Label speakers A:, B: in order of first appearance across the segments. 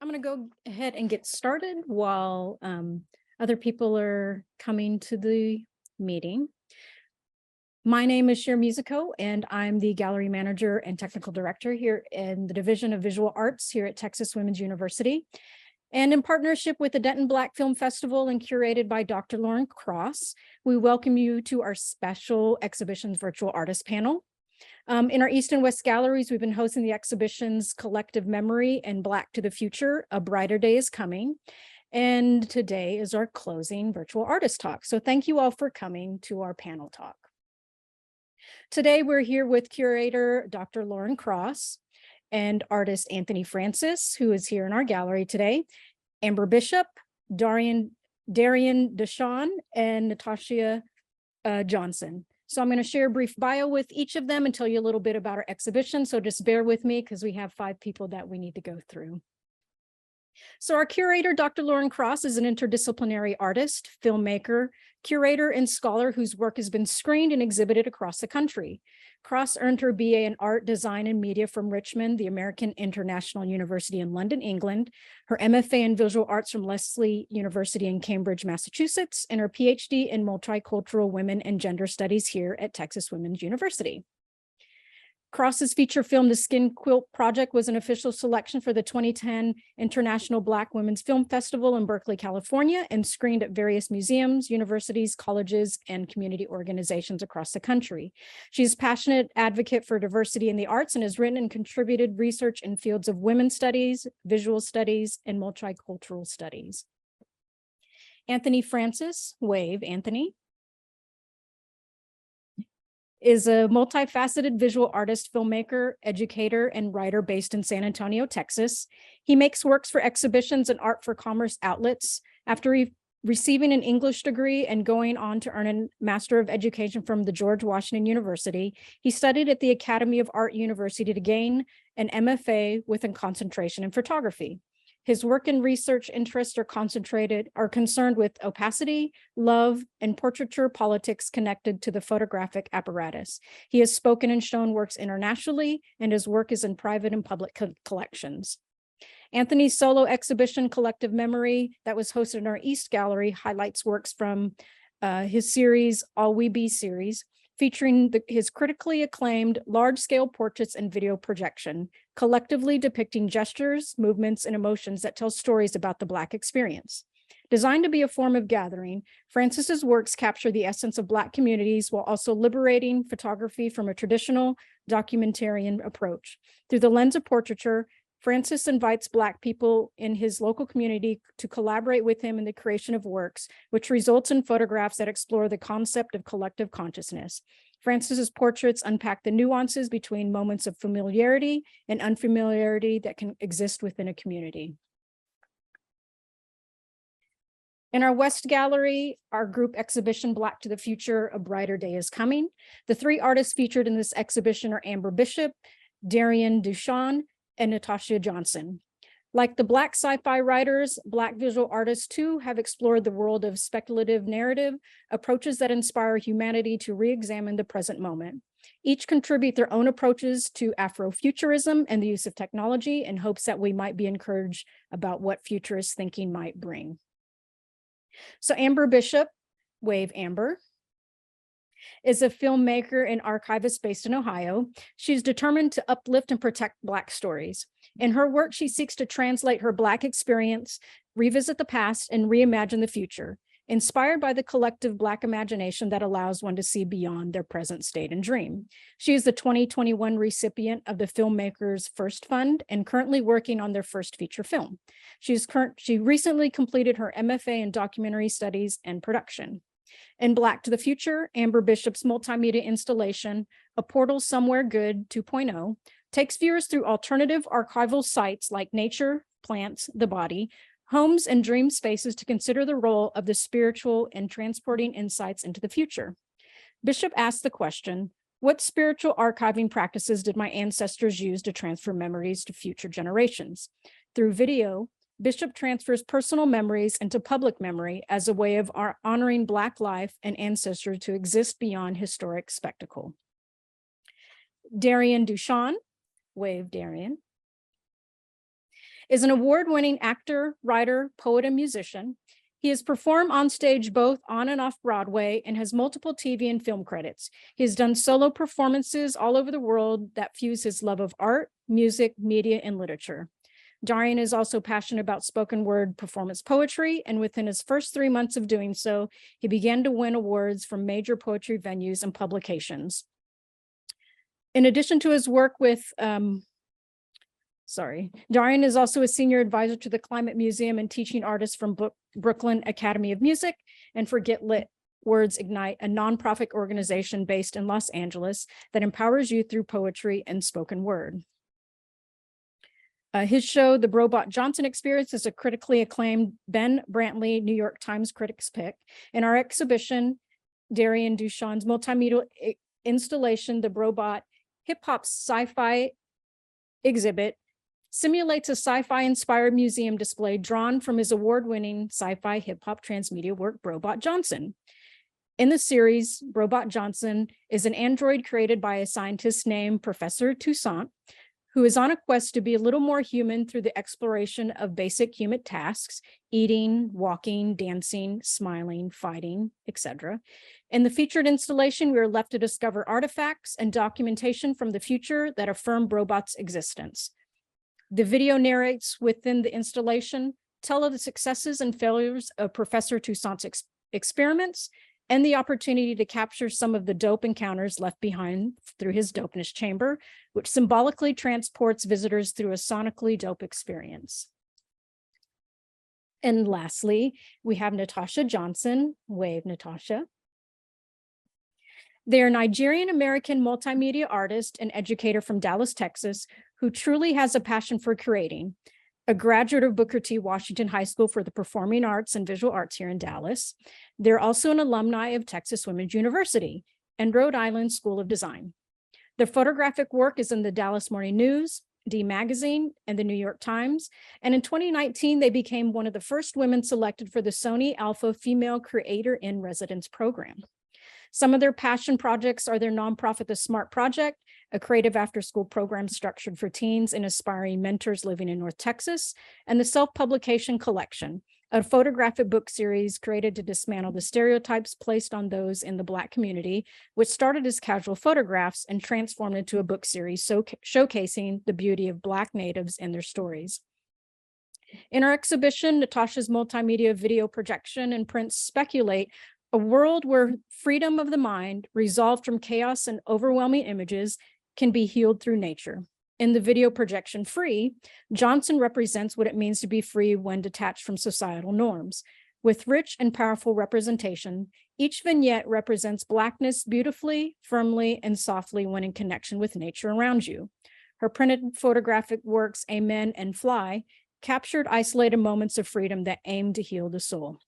A: I'm going to go ahead and get started while other people are coming to the meeting. My name is Cher Musico, and I'm the gallery manager and technical director here in the Division of Visual Arts here at Texas Women's University. And in partnership with the Denton Black Film Festival and curated by Dr. Lauren Cross, we welcome you to our special exhibitions virtual artist panel. In our East and West galleries, we've been hosting the exhibitions Collective Memory and Black to the Future, A Brighter Day is Coming. And today is our closing virtual artist talk. So thank you all for coming to our panel talk. Today, we're here with curator Dr. Lauren Cross and artist Anthony Francis, who is here in our gallery today, Amber Bishop, Darian Dauchan, and Nitashia Johnson. So I'm going to share a brief bio with each of them and tell you a little bit about our exhibition. So just bear with me because we have 5 people that we need to go through. So our curator, Dr. Lauren Cross, is an interdisciplinary artist, filmmaker, curator, and scholar whose work has been screened and exhibited across the country. Cross earned her BA in Art, Design, and Media from Richmond, the American International University in London, England, her MFA in Visual Arts from Lesley University in Cambridge, Massachusetts, and her PhD in Multicultural Women and Gender Studies here at Texas Women's University. Cross's feature film, The Skin Quilt Project, was an official selection for the 2010 International Black Women's Film Festival in Berkeley, California, and screened at various museums, universities, colleges, and community organizations across the country. She's a passionate advocate for diversity in the arts and has written and contributed research in fields of women's studies, visual studies, and multicultural studies. Anthony Francis, wave, Anthony, is a multifaceted visual artist, filmmaker, educator, and writer based in San Antonio, Texas. He makes works for exhibitions and art for commerce outlets. After receiving an English degree and going on to earn a Master of Education from the George Washington University, he studied at the Academy of Art University to gain an MFA with a concentration in photography. His work and research interests are concerned with opacity, love, and portraiture politics connected to the photographic apparatus. He has spoken and shown works internationally, and his work is in private and public collections. Anthony's solo exhibition, Collective Memory, that was hosted in our East Gallery, highlights works from his series, All We Be series, featuring his critically acclaimed large-scale portraits and video projection, collectively depicting gestures, movements, and emotions that tell stories about the Black experience. Designed to be a form of gathering, Francis's works capture the essence of Black communities while also liberating photography from a traditional documentarian approach. Through the lens of portraiture, Francis invites Black people in his local community to collaborate with him in the creation of works, which results in photographs that explore the concept of collective consciousness. Francis's portraits unpack the nuances between moments of familiarity and unfamiliarity that can exist within a community. In our West Gallery, our group exhibition, Black to the Future, A Brighter Day is Coming. The 3 artists featured in this exhibition are Amber Bishop, Darian Dauchan, and Nitashia Johnson. Like the Black sci-fi writers, Black visual artists too have explored the world of speculative narrative, approaches that inspire humanity to re-examine the present moment. Each contribute their own approaches to afrofuturism and the use of technology in hopes that we might be encouraged about what futurist thinking might bring. So Amber Bishop, wave Amber, is a filmmaker and archivist based in Ohio. She's determined to uplift and protect Black stories. In her work, she seeks to translate her Black experience, revisit the past, and reimagine the future, inspired by the collective Black imagination that allows one to see beyond their present state and dream. She is the 2021 recipient of the Filmmakers First Fund and currently working on their first feature film. She recently completed her MFA in documentary studies and production. In Black to the Future, Amber Bishop's multimedia installation, A Portal Somewhere Good 2.0, takes viewers through alternative archival sites like nature, plants, the body, homes, and dream spaces to consider the role of the spiritual in transporting insights into the future. Bishop asks the question, what spiritual archiving practices did my ancestors use to transfer memories to future generations? Through video, Bishop transfers personal memories into public memory as a way of honoring Black life and ancestry to exist beyond historic spectacle. Darian Dauchan, wave Darian, is an award-winning actor, writer, poet, and musician. He has performed on stage both on and off Broadway and has multiple TV and film credits. He has done solo performances all over the world that fuse his love of art, music, media, and literature. Darian is also passionate about spoken word performance poetry, and within his first 3 months of doing so, he began to win awards from major poetry venues and publications. In addition to his work with, Darian is also a senior advisor to the Climate Museum and teaching artists from Brooklyn Academy of Music and for Get Lit Words Ignite, a nonprofit organization based in Los Angeles that empowers youth through poetry and spoken word. His show, The Brobot Johnson Experience, is a critically acclaimed Ben Brantley New York Times Critics Pick. In our exhibition, Darian Dauchan's multimedia installation, The Brobot Hip Hop Sci-Fi Exhibit, simulates a sci-fi inspired museum display drawn from his award-winning sci-fi hip hop transmedia work, Brobot Johnson. In the series, Brobot Johnson is an android created by a scientist named Professor Toussaint, who is on a quest to be a little more human through the exploration of basic human tasks, eating, walking, dancing, smiling, fighting, etc. In the featured installation, we are left to discover artifacts and documentation from the future that affirm Brobot's existence. The video narrates within the installation tell of the successes and failures of Professor Toussaint's experiments and the opportunity to capture some of the dope encounters left behind through his dopeness chamber, which symbolically transports visitors through a sonically dope experience. And lastly, we have Nitashia Johnson. Wave, Nitashia. They are Nigerian-American multimedia artist and educator from Dallas, Texas, who truly has a passion for curating. A graduate of Booker T. Washington High School for the Performing Arts and Visual Arts here in Dallas. They're also an alumni of Texas Women's University and Rhode Island School of Design. Their photographic work is in the Dallas Morning News, D Magazine, and the New York Times. And in 2019, they became one of the first women selected for the Sony Alpha Female Creator in Residence program. Some of their passion projects are their nonprofit, The Smart Project, a creative after-school program structured for teens and aspiring mentors living in North Texas, and the Self-Publication Collection, a photographic book series created to dismantle the stereotypes placed on those in the Black community, which started as casual photographs and transformed into a book series showcasing the beauty of Black natives and their stories. In our exhibition, Nitashia's multimedia video projection and prints speculate a world where freedom of the mind, resolved from chaos and overwhelming images, can be healed through nature. In the video projection Free, Johnson represents what it means to be free when detached from societal norms. With rich and powerful representation, each vignette represents Blackness beautifully, firmly, and softly when in connection with nature around you. Her printed photographic works, Amen and Fly, captured isolated moments of freedom that aim to heal the soul.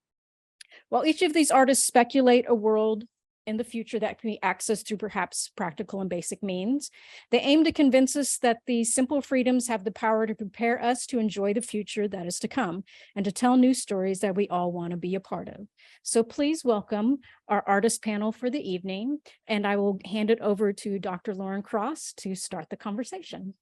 A: While each of these artists speculate a world in the future that can be accessed through perhaps practical and basic means, they aim to convince us that these simple freedoms have the power to prepare us to enjoy the future that is to come and to tell new stories that we all want to be a part of. So please welcome our artist panel for the evening, and I will hand it over to Dr. Lauren Cross to start the conversation.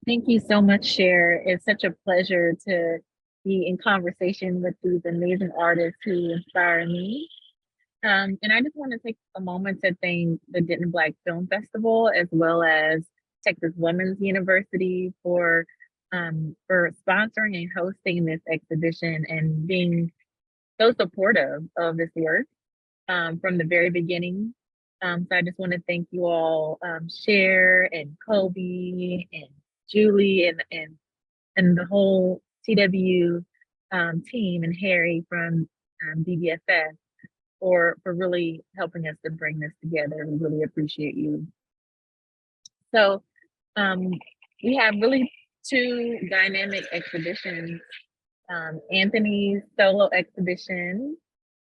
B: Thank you so much, Cher. It's such a pleasure to be in conversation with these amazing artists who inspire me. And I just want to take a moment to thank the Denton Black Film Festival, as well as Texas Women's University for sponsoring and hosting this exhibition and being so supportive of this work from the very beginning. So I just want to thank you all, Cher and Kobe and Julie and the whole TW team, and Harry from DBFF for really helping us to bring this together. We really appreciate you. So we have really two dynamic exhibitions, Anthony's solo exhibition,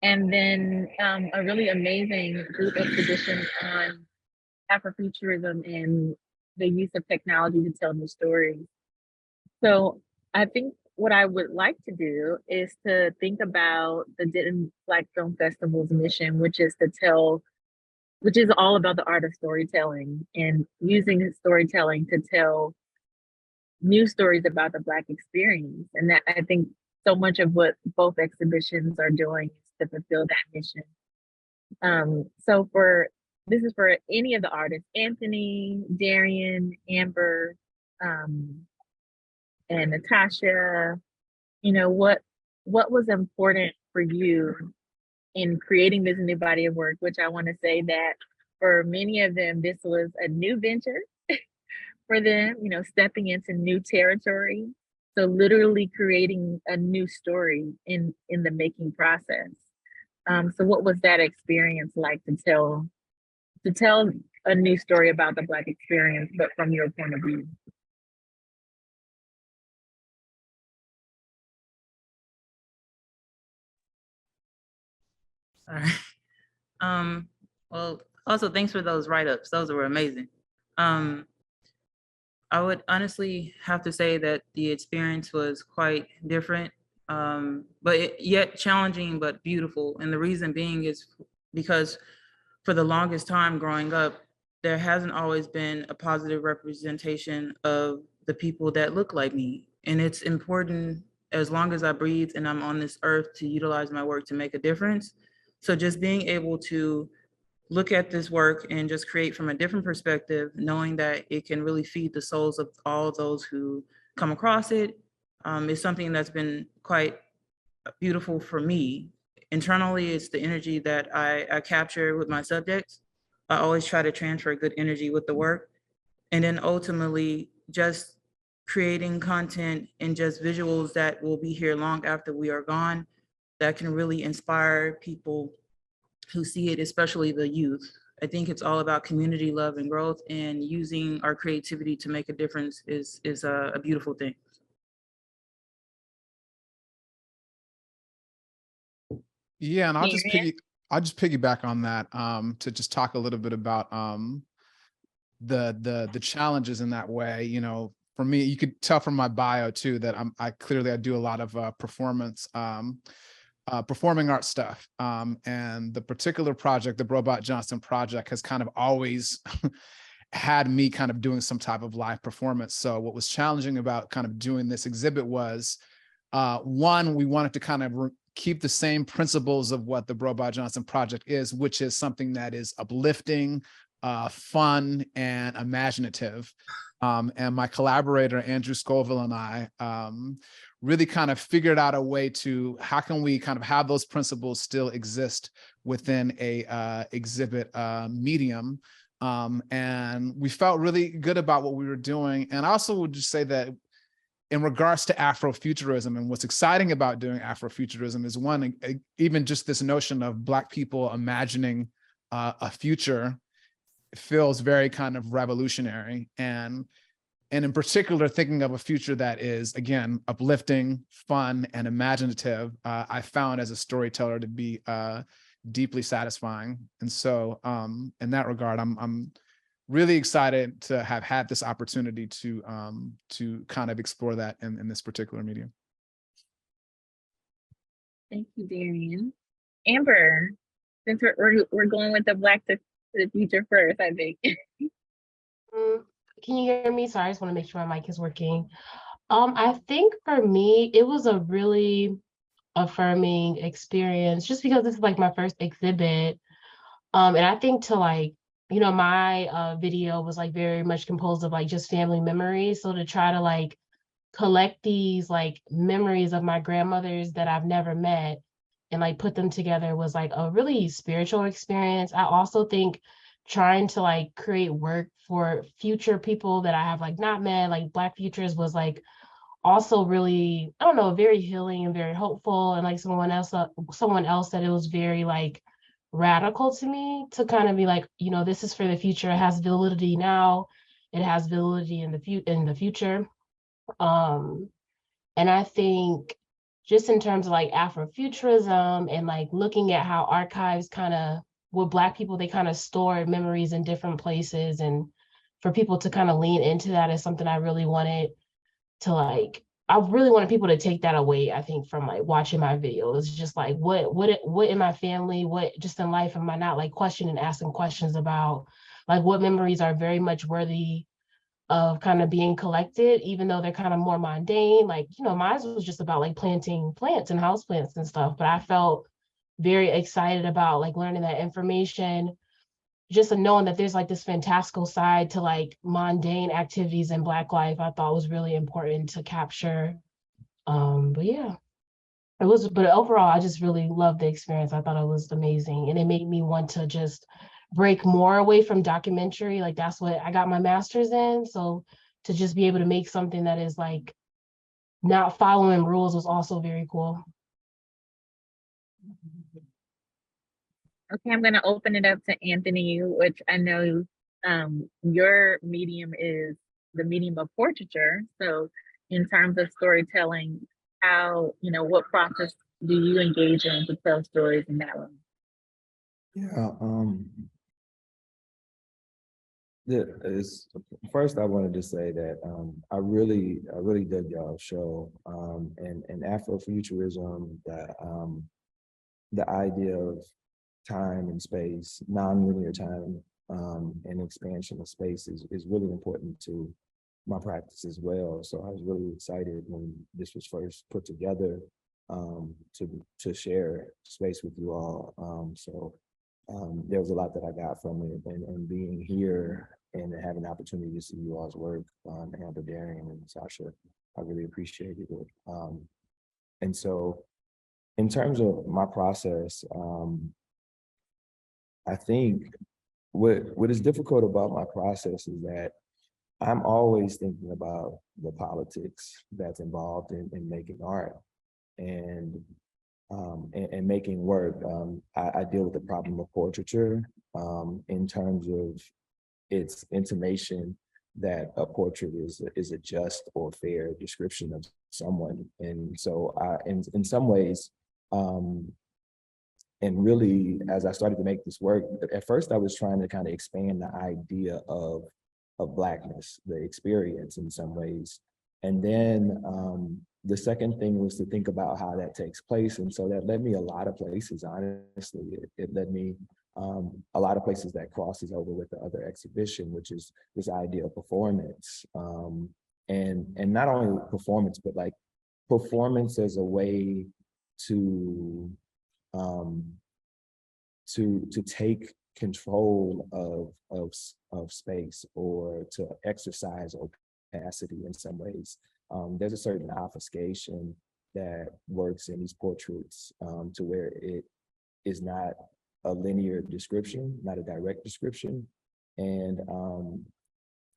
B: and then a really amazing group exhibition on afrofuturism and the use of technology to tell new stories. So I think what I would like to do is to think about the Denton Black Film Festival's mission, which is all about the art of storytelling and using storytelling to tell new stories about the Black experience. And that, I think, so much of what both exhibitions are doing is to fulfill that mission. So this is for any of the artists, Anthony, Darian, Amber, um, and Nitashia. What was important for you in creating this new body of work, which I want to say that for many of them, this was a new venture for them, stepping into new territory. So literally creating a new story in the making process. So what was that experience like to tell a new story about the Black experience, but from your point of view?
C: Sorry. Well, also thanks for those write-ups. Those were amazing. I would honestly have to say that the experience was quite different, but yet challenging, but beautiful. And the reason being is because for the longest time growing up, there hasn't always been a positive representation of the people that look like me. And it's important as long as I breathe and I'm on this earth to utilize my work to make a difference. So just being able to look at this work and just create from a different perspective, knowing that it can really feed the souls of all those who come across it, is something that's been quite beautiful for me. Internally, it's the energy that I capture with my subjects. I always try to transfer good energy with the work. And then ultimately, just creating content and just visuals that will be here long after we are gone, that can really inspire people who see it, especially the youth. I think it's all about community love and growth, and using our creativity to make a difference is a beautiful thing.
D: Yeah, and I'll just
B: Darian?
D: piggyback on that to just talk a little bit about the challenges in that way. You know, for me, you could tell from my bio too that I clearly do a lot of performing art stuff. And the particular project, the Robot Johnson project, has kind of always had me kind of doing some type of live performance. So what was challenging about kind of doing this exhibit was, one, we wanted to kind of keep the same principles of what the Robot Johnson project is, which is something that is uplifting, fun, and imaginative. And my collaborator, Andrew Scoville, and I really kind of figured out a way to, how can we kind of have those principles still exist within a exhibit medium. And we felt really good about what we were doing. And I also would just say that in regards to Afrofuturism, and what's exciting about doing Afrofuturism is, one, even just this notion of Black people imagining a future feels very kind of revolutionary. And in particular, thinking of a future that is, again, uplifting, fun, and imaginative, I found as a storyteller to be deeply satisfying. And so in that regard, I'm really excited to have had this opportunity to kind of explore that in this particular medium.
B: Thank you, Darian. Amber, since we're going with the Black to the Future first, I think.
E: Can you hear me? Sorry, I just want to make sure my mic is working. I think for me, it was a really affirming experience, just because this is like my first exhibit. And I think to like, you know, my video was like very much composed of like just family memories. So to try to like collect these like memories of my grandmothers that I've never met and like put them together was like a really spiritual experience. I also think trying to like create work for future people that I have like not met, like Black futures, was like also really, I don't know, very healing and very hopeful. And like someone else said, it was very like radical to me to kind of be like, you know, this is for the future. It has validity now. It has validity in the future. And I think just in terms of like Afrofuturism and like looking at how archives kind of, with Black people, they kind of store memories in different places, and for people to kind of lean into that is something I really wanted to like, I really wanted people to take that away, I think, from like watching my videos. Just like what in my family, what just in life am I not like questioning, asking questions about, like what memories are very much worthy of kind of being collected, even though they're kind of more mundane. Like, you know, mine was just about like planting plants and house plants and stuff, but I felt very excited about like learning that information, just knowing that there's like this fantastical side to like mundane activities in Black life. I thought was really important to capture. But yeah, it was, but overall, I just really loved the experience. I thought it was amazing. And it made me want to just break more away from documentary. Like that's what I got my master's in. So to just be able to make something that is like not following rules was also very cool.
B: Okay, I'm going to open it up to Anthony, which I know your medium is the medium of portraiture. So in terms of storytelling, how, you know, what process do you engage in to tell stories in that way?
F: Yeah, first I wanted to say that I really dug y'all's show, and afrofuturism, the idea of time and space, non-linear time, and expansion of space is really important to my practice as well. So I was really excited when this was first put together, to share space with you all. There was a lot that I got from it, and being here and having the opportunity to see you all's work, Amber, Darian, and Nitashia, I really appreciated it. And so in terms of my process, I think what is difficult about my process is that I'm always thinking about the politics that's involved in making art and making work. I deal with the problem of portraiture in terms of its intimation that a portrait is a just or fair description of someone. And so in some ways, and really, as I started to make this work, at first I was trying to kind of expand the idea of Blackness, the experience in some ways. And then the second thing was to think about how that takes place. And so that led me a lot of places, honestly. It led me a lot of places that crosses over with the other exhibition, which is this idea of performance. And not only performance, but like performance as a way to take control of space, or to exercise opacity in some ways. There's a certain obfuscation that works in these portraits, to where it is not a linear description, not a direct description, and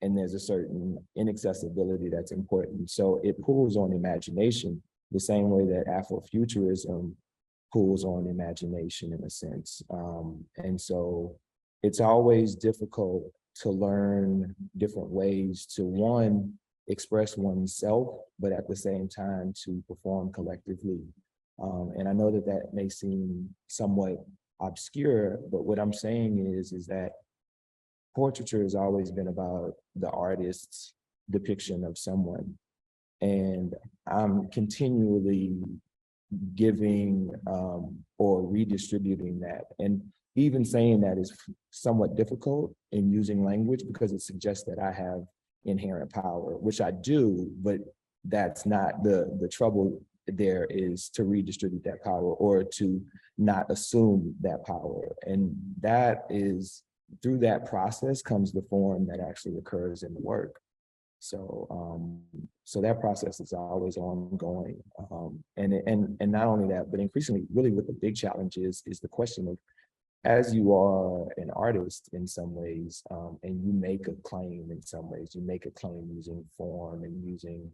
F: there's a certain inaccessibility that's important. So it pulls on imagination the same way that Afrofuturism pulls on imagination in a sense. And so it's always difficult to learn different ways to, one, express oneself, but at the same time to perform collectively. And I know that that may seem somewhat obscure, but what I'm saying is that portraiture has always been about the artist's depiction of someone. And I'm continually giving or redistributing that. And even saying that is somewhat difficult in using language, because it suggests that I have inherent power, which I do, but that's not the trouble. There is to redistribute that power, or to not assume that power. And that is, through that process comes the form that actually occurs in the work. So so that process is always ongoing. And not only that, but increasingly, really what the big challenge is the question of, as you are an artist in some ways, and you make a claim in some ways, you make a claim using form and using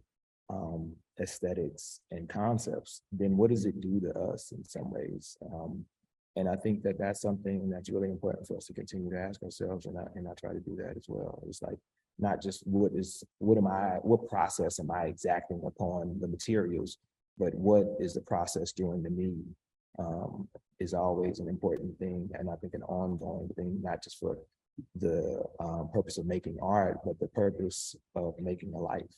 F: aesthetics and concepts, then what does it do to us in some ways? And I think that that's something that's really important for us to continue to ask ourselves, and I try to do that as well. It's like, not just what process am I exacting upon the materials, but what is the process doing to me, is always an important thing, and I think an ongoing thing, not just for the purpose of making art, but the purpose of making a life.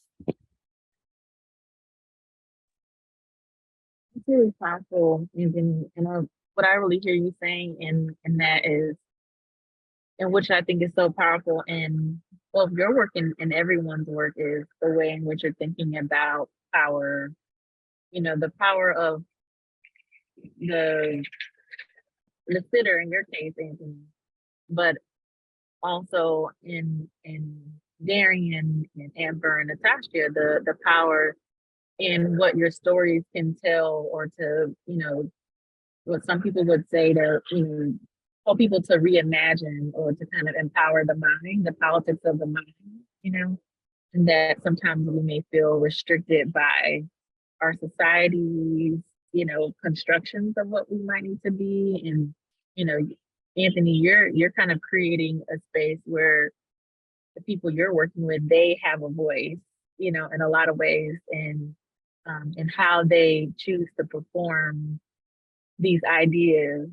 B: It's really powerful, and what I really hear you saying in that is, and which I think is so powerful in well, if your work and everyone's work is the way in which you're thinking about power, you know, the power of the sitter in your case, Anthony, but also in Darian and Amber and Nitashia, the power in what your stories can tell, or to, you know, what some people would say to, you know, help people to reimagine or to kind of empower the mind, the politics of the mind, you know, and that sometimes we may feel restricted by our society's, you know, constructions of what we might need to be. And, you know, Anthony, you're kind of creating a space where the people you're working with, they have a voice, you know, in a lot of ways, and how they choose to perform these ideas.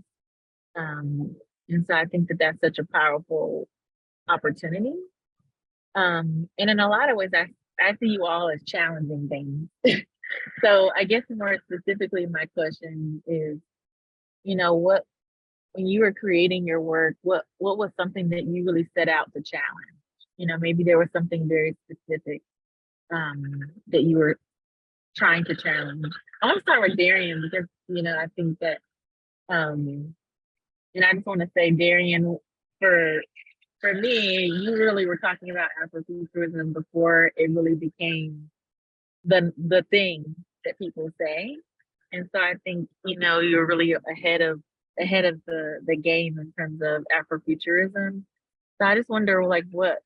B: And so I think that that's such a powerful opportunity. And in a lot of ways, I see you all as challenging things. So I guess more specifically, my question is, you know, what, when you were creating your work, what was something that you really set out to challenge? You know, maybe there was something very specific that you were trying to challenge. I want to start with Darian because, you know, I think that, and I just want to say, Darian, for me, you really were talking about afrofuturism before it really became the thing that people say. And so I think, you know, you're really ahead of the game in terms of afrofuturism. So I just wonder, like, what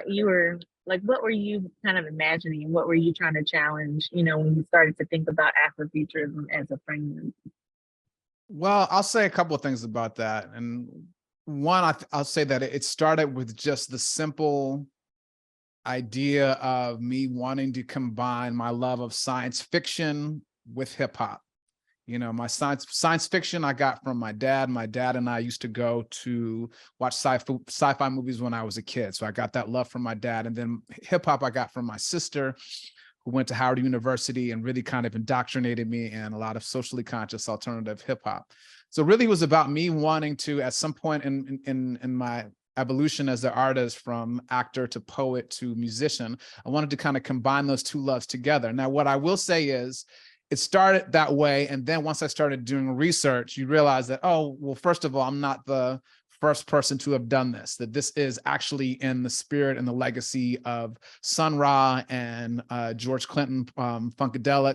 B: you were like, what were you kind of imagining? What were you trying to challenge, you know, when you started to think about afrofuturism as a framework?
D: Well, I'll say a couple of things about that. And one, I'll say that it started with just the simple idea of me wanting to combine my love of science fiction with hip hop. You know, my science fiction I got from my dad. My dad and I used to go to watch sci-fi movies when I was a kid. So I got that love from my dad. And then hip hop I got from my sister, who went to Howard University and really kind of indoctrinated me in a lot of socially conscious alternative hip hop. So really it was about me wanting to, at some point in my evolution as an artist, from actor to poet to musician, I wanted to kind of combine those two loves together. Now, what I will say is, it started that way. And then once I started doing research, you realize that, oh, well, first of all, I'm not the first person to have done this, that this is actually in the spirit and the legacy of Sun Ra and George Clinton, Funkadelic,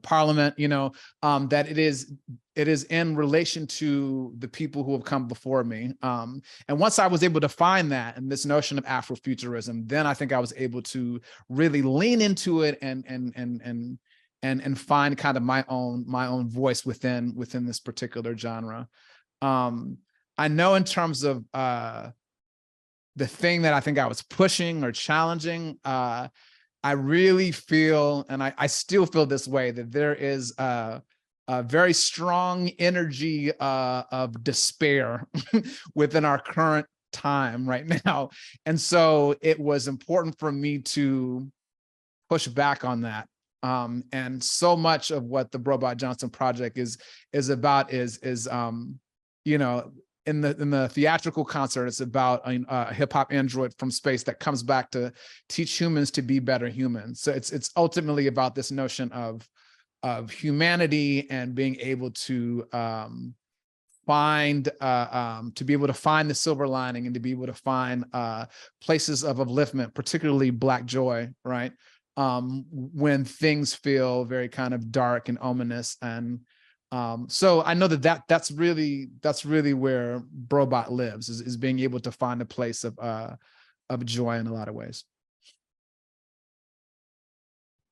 D: Parliament, you know, that it is in relation to the people who have come before me. And once I was able to find that and this notion of Afrofuturism, then I think I was able to really lean into it and find kind of my own voice within this particular genre. I know in terms of the thing that I think I was pushing or challenging, I really feel, and I still feel this way, that there is a very strong energy of despair within our current time right now. And so it was important for me to push back on that. And so much of what the Brobot Johnson project is about is you know, in the theatrical concert, it's about a hip hop android from space that comes back to teach humans to be better humans. So it's ultimately about this notion of humanity and being able to find to be able to find the silver lining and to be able to find places of upliftment, particularly Black joy, right? When things feel very kind of dark and ominous. And so I know that's really where Brobot lives, is being able to find a place of joy in a lot of ways.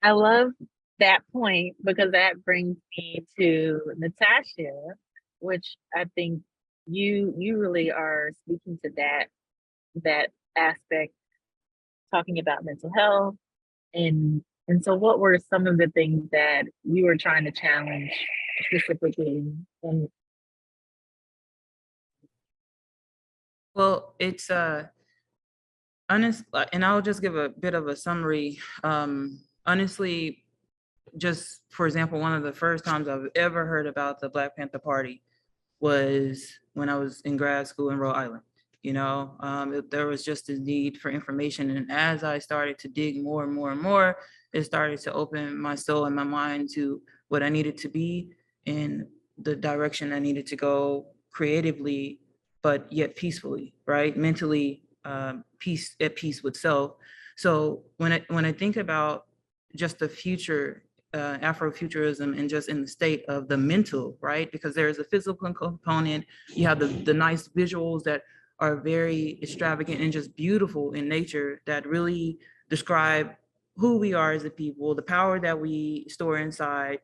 B: I love that point, because that brings me to Nitashia, which I think you really are speaking to that aspect, talking about mental health. And so what were some of the things that you were trying to challenge specifically?
C: Well, it's honest, and I'll just give a bit of a summary. Honestly, just for example, one of the first times I've ever heard about the Black Panther Party was when I was in grad school in Rhode Island. There was just a need for information. And as I started to dig more and more and more, it started to open my soul and my mind to what I needed to be in the direction I needed to go creatively, but yet peacefully, right? Mentally, at peace with self. So when I think about just the future, Afrofuturism, and just in the state of the mental, right? Because there's a physical component. You have the nice visuals that are very extravagant and just beautiful in nature that really describe who we are as a people, the power that we store inside,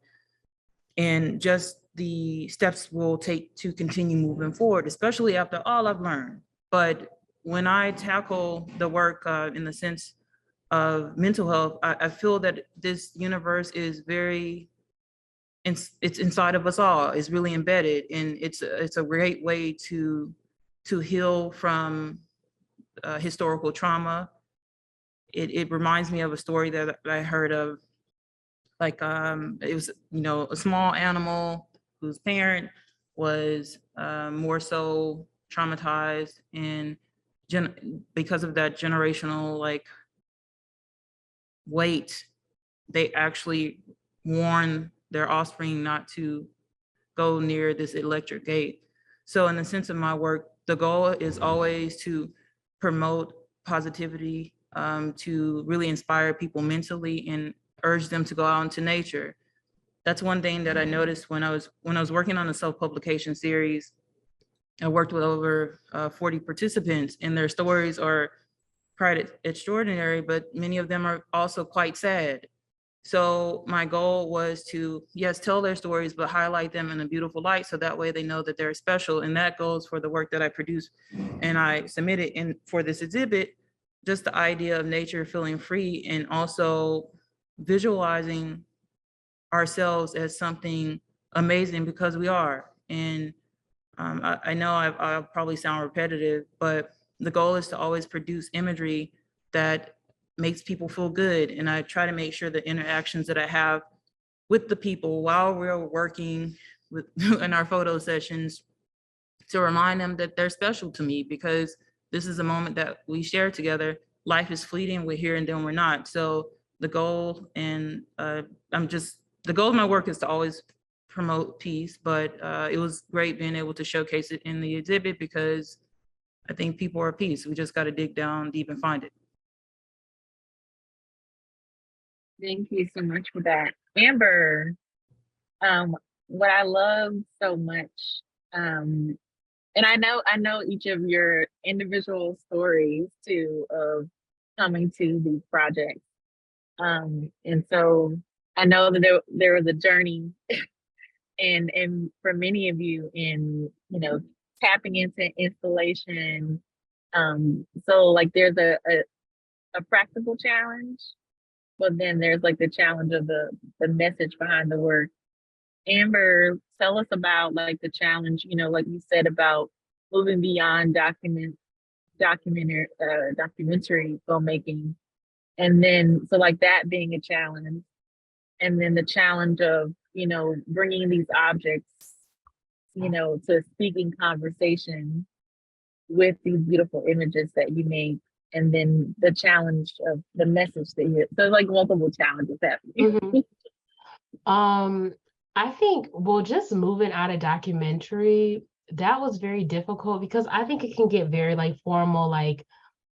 C: and just the steps we'll take to continue moving forward, especially after all I've learned. But when I tackle the work in the sense of mental health, I feel that this universe is it's inside of us all. It's really embedded, and it's a great way to heal from historical trauma. It reminds me of a story that I heard of, like it was a small animal whose parent was more so traumatized, and because of that generational weight, they actually warn their offspring not to go near this electric gate. So in the sense of my work, the goal is always to promote positivity, to really inspire people mentally and urge them to go out into nature. That's one thing that I noticed when I was working on the self-publication series. I worked with over 40 participants, and their stories are quite extraordinary, but many of them are also quite sad. So my goal was to, yes, tell their stories, but highlight them in a beautiful light, so that way they know that they're special. And that goes for the work that I produce and I submitted in for this exhibit, just the idea of nature feeling free, and also visualizing ourselves as something amazing, because we are. And I know I'll probably sound repetitive, but the goal is to always produce imagery that makes people feel good. And I try to make sure the interactions that I have with the people while we're working with in our photo sessions, to remind them that they're special to me, because this is a moment that we share together. Life is fleeting, we're here and then we're not. So the goal, and the goal of my work is to always promote peace, but it was great being able to showcase it in the exhibit, because I think people are peace. We just got to dig down deep and find it.
B: Thank you so much for that. Amber, what I love so much, and I know each of your individual stories too of coming to these projects. And so I know that there was a journey and for many of you in, tapping into installation. So like there's a practical challenge, but then there's like the challenge of the message behind the work. Amber, tell us about like the challenge, like you said about moving beyond documentary filmmaking. And then, so like that being a challenge, and then the challenge of, bringing these objects, to speak in conversation with these beautiful images that you make. And then the challenge of the message that you, so like multiple challenges happening.
E: I think, just moving out of documentary, that was very difficult, because I think it can get very like formal, like,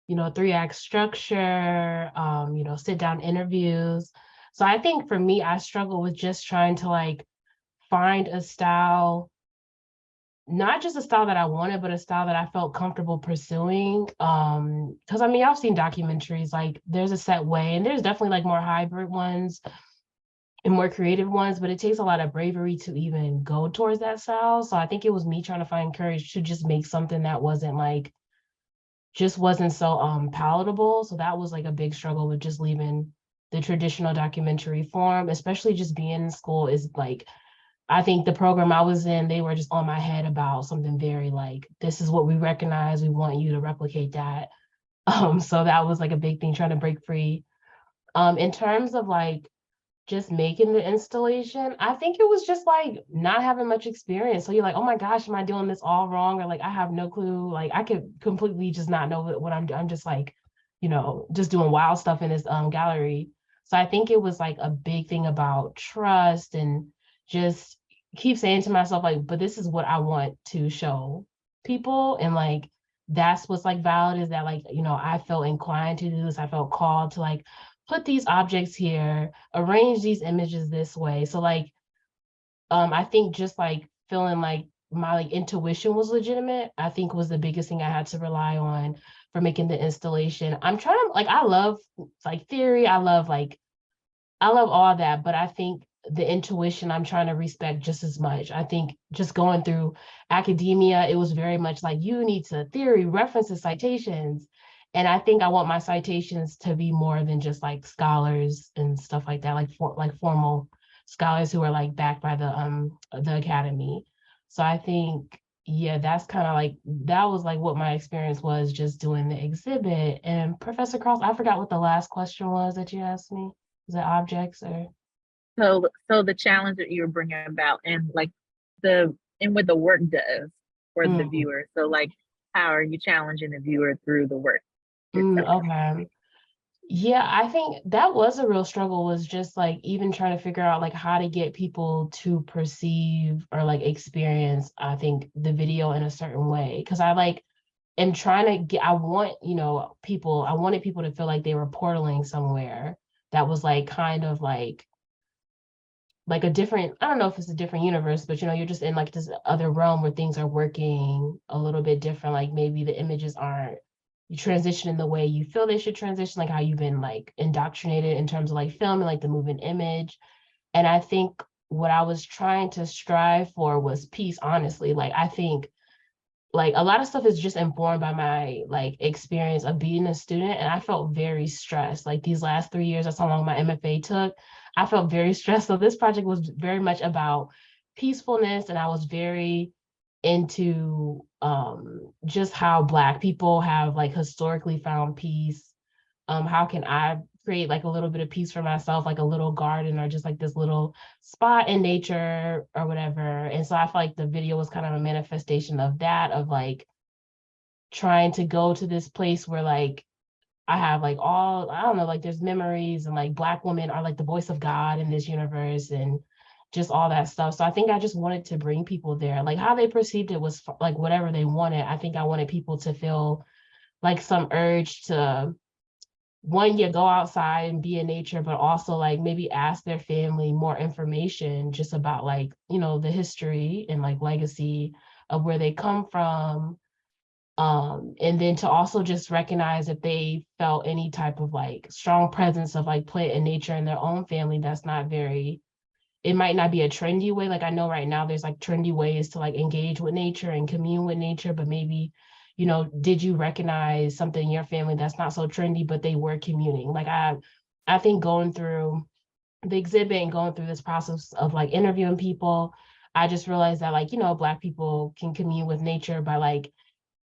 E: 3-act structure, sit down interviews. So I think for me, I struggle with just trying to like find a style, not just a style that I wanted, but a style that I felt comfortable pursuing. Because I've seen documentaries, like there's a set way, and there's definitely like more hybrid ones and more creative ones, but it takes a lot of bravery to even go towards that style. So I think it was me trying to find courage to just make something that wasn't so palatable. So that was like a big struggle with just leaving the traditional documentary form, especially just being in school. Is like, I think the program I was in, they were just on my head about something very like, this is what we recognize, we want you to replicate that. So that was like a big thing, trying to break free. In terms of like just making the installation, I think it was just like not having much experience. So you're like, oh my gosh, am I doing this all wrong? Or like, I have no clue. Like I could completely just not know what I'm doing. I'm just like, just doing wild stuff in this gallery. So I think it was like a big thing about trust and just keep saying to myself, like, but this is what I want to show people. And like, that's what's like valid, is that like, I felt inclined to do this. I felt called to like put these objects here, arrange these images this way. So like, I think just like feeling like my like intuition was legitimate, I think was the biggest thing I had to rely on for making the installation. I'm trying to like, I love like theory. I love all that, but I think the intuition I'm trying to respect just as much. I think just going through academia, it was very much like you need to theory, references, citations. And I think I want my citations to be more than just like scholars and stuff like that, like formal scholars who are like backed by the academy. So I think, yeah, that's kind of like, that was like what my experience was just doing the exhibit. And Professor Cross, I forgot what the last question was that you asked me. Is it objects or?
B: So the challenge that you were bringing about, and like what the work does for the viewer. So like, how are you challenging the viewer through the work itself?
E: Okay. Yeah, I think that was a real struggle, was just like even trying to figure out like how to get people to perceive or like experience, I think, the video in a certain way. Cause I like am trying to get, I wanted people to feel like they were portaling somewhere that was like kind of like a different, I don't know if it's a different universe, but you're just in like this other realm where things are working a little bit different. Like maybe the images aren't, you transition in the way you feel they should transition, like how you've been like indoctrinated in terms of like film and like the moving image. And I think what I was trying to strive for was peace, honestly. Like I think like a lot of stuff is just informed by my like experience of being a student, and I felt very stressed. Like these last 3 years, that's how long my MFA took. I felt very stressed. So this project was very much about peacefulness, and I was very into just how Black people have like historically found peace. How can I create like a little bit of peace for myself, like a little garden or just like this little spot in nature or whatever. And so I feel like the video was kind of a manifestation of that, of like trying to go to this place where like I have like all, I don't know, like there's memories, and like Black women are like the voice of God in this universe and just all that stuff. So I think I just wanted to bring people there. Like how they perceived it was like whatever they wanted. I think I wanted people to feel like some urge to, one, yeah, go outside and be in nature, but also like maybe ask their family more information just about like, the history and like legacy of where they come from. And then to also just recognize if they felt any type of like strong presence of like plant and nature in their own family, that's not very, it might not be a trendy way. Like I know right now there's like trendy ways to like engage with nature and commune with nature, but maybe, did you recognize something in your family that's not so trendy, but they were communing? Like I think going through the exhibit and going through this process of like interviewing people, I just realized that like, Black people can commune with nature by like,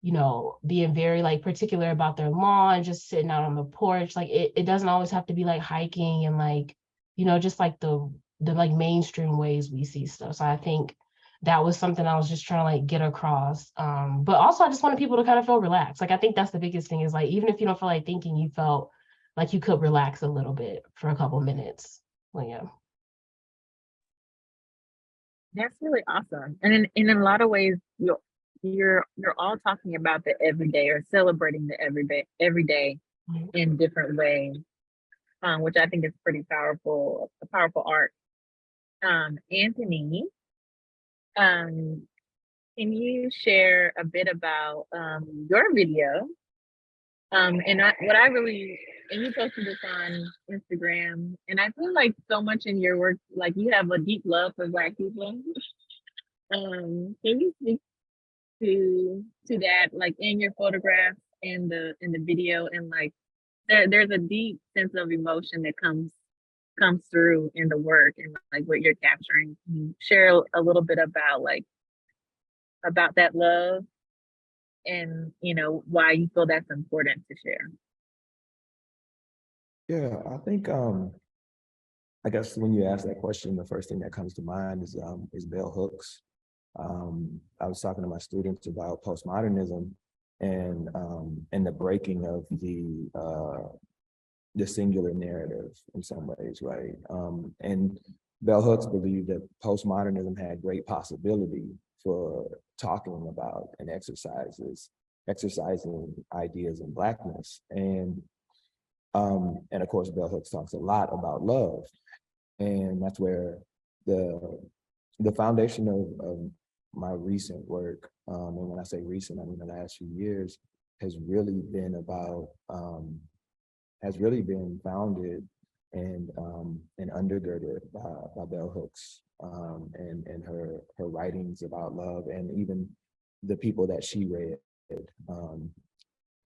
E: being very like particular about their lawn, just sitting out on the porch. Like it doesn't always have to be like hiking and like, just like the like mainstream ways we see stuff. So I think that was something I was just trying to like get across. But also I just wanted people to kind of feel relaxed. Like I think that's the biggest thing, is like, even if you don't feel like thinking, you felt like you could relax a little bit for a couple minutes. Well, yeah.
B: That's really awesome. And in a lot of ways, you're all talking about the everyday, or celebrating the everyday in different ways, which I think is pretty powerful, a powerful art. Anthony, can you share a bit about your video? And you posted this on Instagram, and I feel like so much in your work, like you have a deep love for Black people. Can you speak to that, like in your photographs and in the video, and like there's a deep sense of emotion that comes through in the work and like what you're capturing. Can you share a little bit about that love, and why you feel that's important to share?
F: Yeah, I think I guess when you ask that question, the first thing that comes to mind is bell hooks. I was talking to my students about postmodernism and the breaking of the singular narrative in some ways, right? And bell hooks believed that postmodernism had great possibility for talking about and exercising ideas in Blackness. And of course, bell hooks talks a lot about love. And that's where the foundation of my recent work, and when I say recent, I mean the last few years, has really been about, has really been founded and undergirded by bell hooks, and her writings about love, and even the people that she read.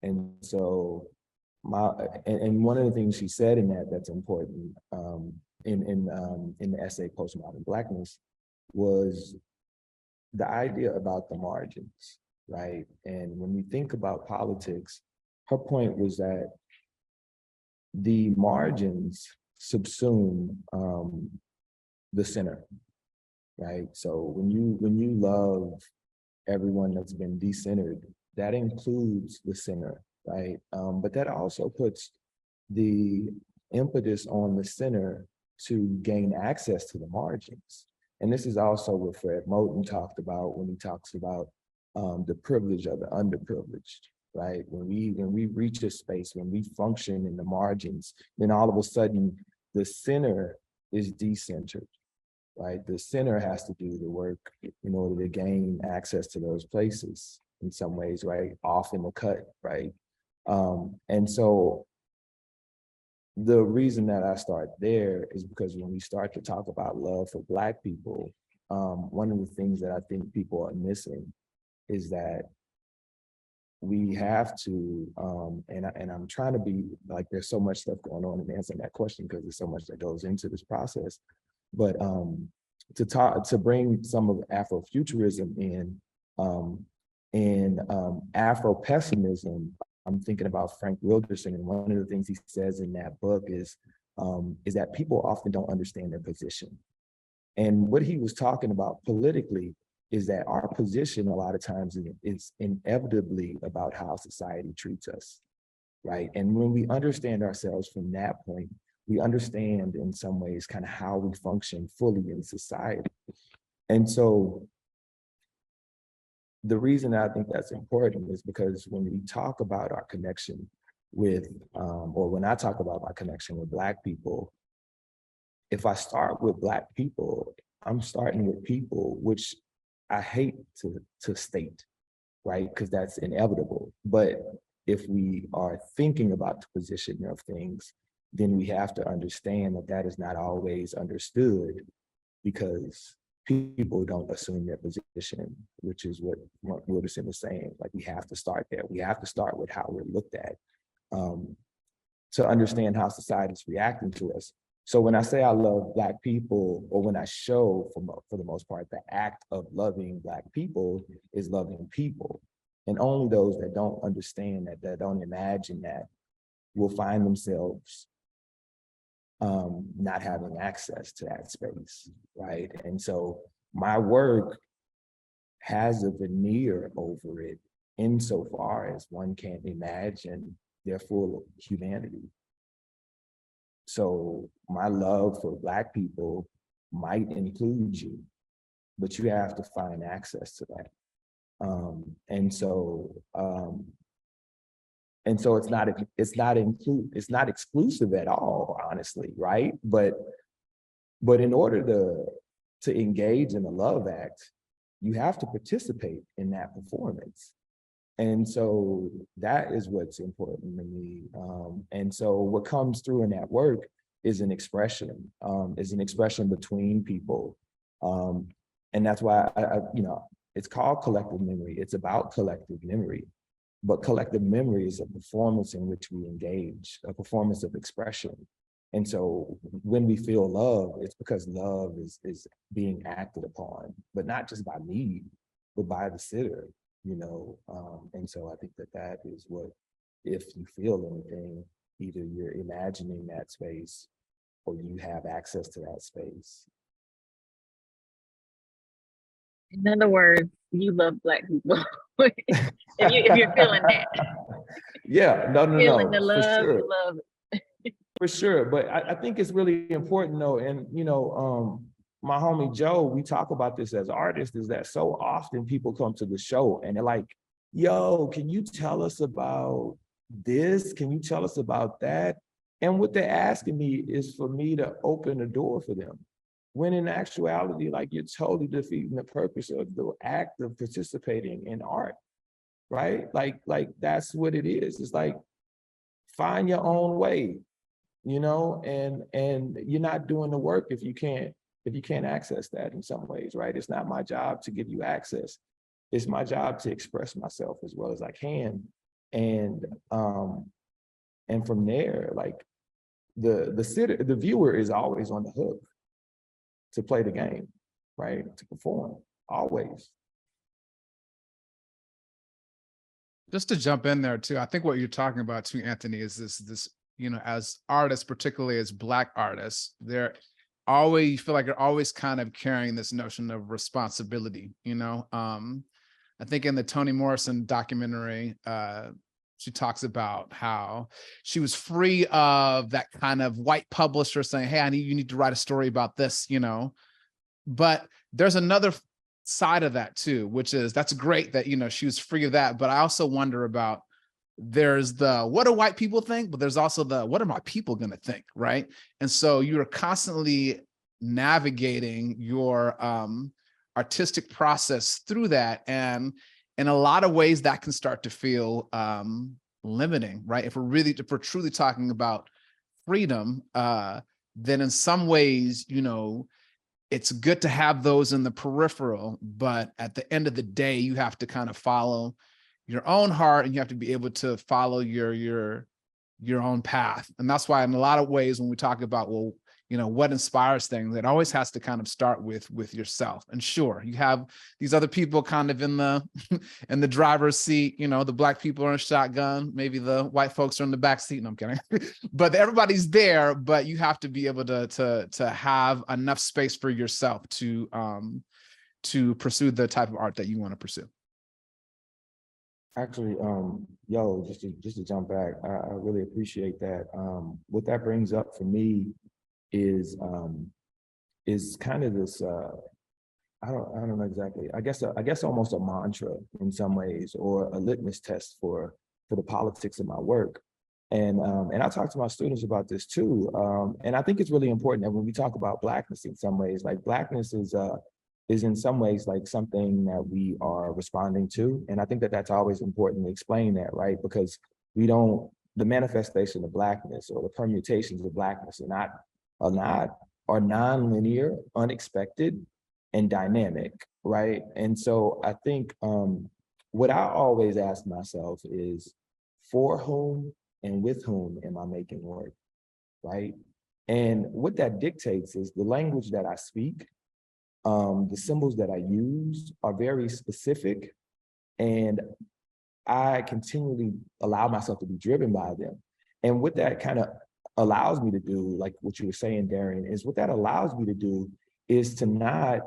F: And so and one of the things she said in that's important, in the essay Postmodern Blackness, was the idea about the margins, right? And when we think about politics, her point was that the margins subsume the center, right? So when you love everyone that's been decentered, that includes the center, right? But that also puts the impetus on the center to gain access to the margins. And this is also what Fred Moten talked about when he talks about the privilege of the underprivileged, right? When we reach a space, when we function in the margins, then all of a sudden the center is decentered, right? The center has to do the work in order to gain access to those places in some ways, right? Off in the cut, right? And so the reason that I start there is because when we start to talk about love for Black people, one of the things that I think people are missing is that we have to, and I'm trying to be like, there's so much stuff going on in answering that question because there's so much that goes into this process. But to bring some of Afrofuturism in, and Afro-pessimism, I'm thinking about Frank Wilderson, and one of the things he says in that book is that people often don't understand their position. And what he was talking about politically is that our position a lot of times is inevitably about how society treats us, right? And when we understand ourselves from that point, we understand in some ways kind of how we function fully in society. And so the reason I think that's important is because when we talk about our connection with, or when I talk about my connection with Black people, if I start with Black people, I'm starting with people, which I hate to state, right? Because that's inevitable. But if we are thinking about the position of things, then we have to understand that that is not always understood, because people don't assume their position, which is what Mark Wilderson was saying. Like, we have to start there. We have to start with how we're looked at to understand how society's reacting to us. So when I say I love Black people, or when I show, for the most part, the act of loving Black people is loving people. And only those that don't understand that don't imagine that, will find themselves not having access to that space, right? And so my work has a veneer over it insofar as one can't imagine their full humanity. So my love for Black people might include you, but you have to find access to that. And so it's not exclusive at all, honestly, right? But in order to engage in the love act, you have to participate in that performance. And so that is what's important to me. And so what comes through in that work is an expression between people. And that's why it's called collective memory. It's about collective memory, but collective memory is a performance in which we engage, a performance of expression. And so when we feel love, it's because love is being acted upon, but not just by me, but by the sitter. And so I think that is what, if you feel anything, either you're imagining that space, or you have access to that space.
B: In other words, you love Black people. if you're feeling that.
F: Yeah, no,
B: Feeling the
F: for
B: love,
F: sure.
B: the love.
F: For sure, but I think it's really important though, and my homie Joe, we talk about this as artists, is that so often people come to the show and they're like, yo, can you tell us about this? Can you tell us about that? And what they're asking me is for me to open the door for them. When in actuality, like, you're totally defeating the purpose of the act of participating in art, right? Like that's what it is. It's like, find your own way, and you're not doing the work if you can't access that in some ways, right? It's not my job to give you access. It's my job to express myself as well as I can. And from there, like, the viewer is always on the hook to play the game, right? To perform, always.
D: Just to jump in there too, I think what you're talking about too, Anthony, is this, as artists, particularly as Black artists, you feel like you're always kind of carrying this notion of responsibility, I think in the Toni Morrison documentary, she talks about how she was free of that kind of white publisher saying, hey, you need to write a story about this, but there's another side of that too, which is, that's great that, she was free of that. But I also wonder about, there's the, what do white people think? But there's also the, what are my people going to think? Right. And so you're constantly navigating your artistic process through that. And in a lot of ways that can start to feel limiting, right? If we're truly talking about freedom, then in some ways, it's good to have those in the peripheral, but at the end of the day, you have to kind of follow your own heart, and you have to be able to follow your own path. And that's why in a lot of ways, when we talk about, well, what inspires things, it always has to kind of start with yourself. And sure, you have these other people kind of in the driver's seat, the Black people are in shotgun, maybe the white folks are in the back seat. No, I'm kidding. But everybody's there, but you have to be able to have enough space for yourself to pursue the type of art that you want to pursue.
F: Actually, just to jump back, I really appreciate that. What that brings up for me is kind of this, I don't know exactly. I guess almost a mantra in some ways, or a litmus test for the politics of my work. And I talk to my students about this too. And I think it's really important that when we talk about Blackness, in some ways, like, Blackness is in some ways like something that we are responding to. And I think that that's always important to explain that, right? Because the manifestation of Blackness or the permutations of Blackness are non-linear, unexpected, and dynamic, right? And so I think what I always ask myself is, for whom and with whom am I making work, right? And what that dictates is the language that I speak, the symbols that I use are very specific, and I continually allow myself to be driven by them. And what that kind of allows me to do, like what you were saying, Darian, is what that allows me to do is to not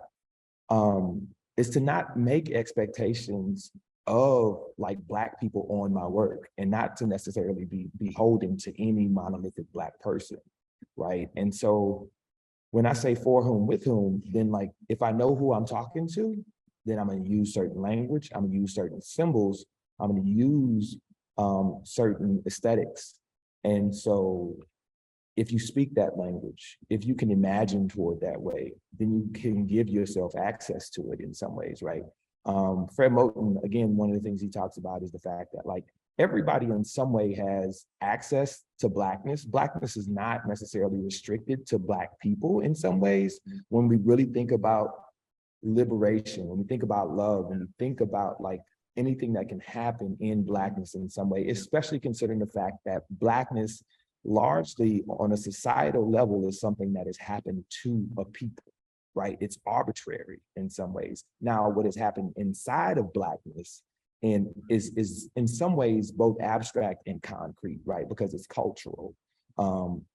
F: make expectations of, like, Black people on my work, and not to necessarily be beholden to any monolithic Black person, right? And so when I say for whom, with whom, then, like, if I know who I'm talking to, then I'm going to use certain language, I'm going to use certain symbols, I'm going to use certain aesthetics. And so if you speak that language, if you can imagine toward that way, then you can give yourself access to it in some ways, right? Fred Moten, again, one of the things he talks about is the fact that, like, everybody in some way has access to Blackness. Blackness is not necessarily restricted to Black people in some ways. When we really think about liberation, when we think about love, when we think about, like, anything that can happen in Blackness in some way, especially considering the fact that Blackness largely on a societal level is something that has happened to a people, right? It's arbitrary in some ways. Now, what has happened inside of Blackness and is in some ways both abstract and concrete, right? Because it's cultural.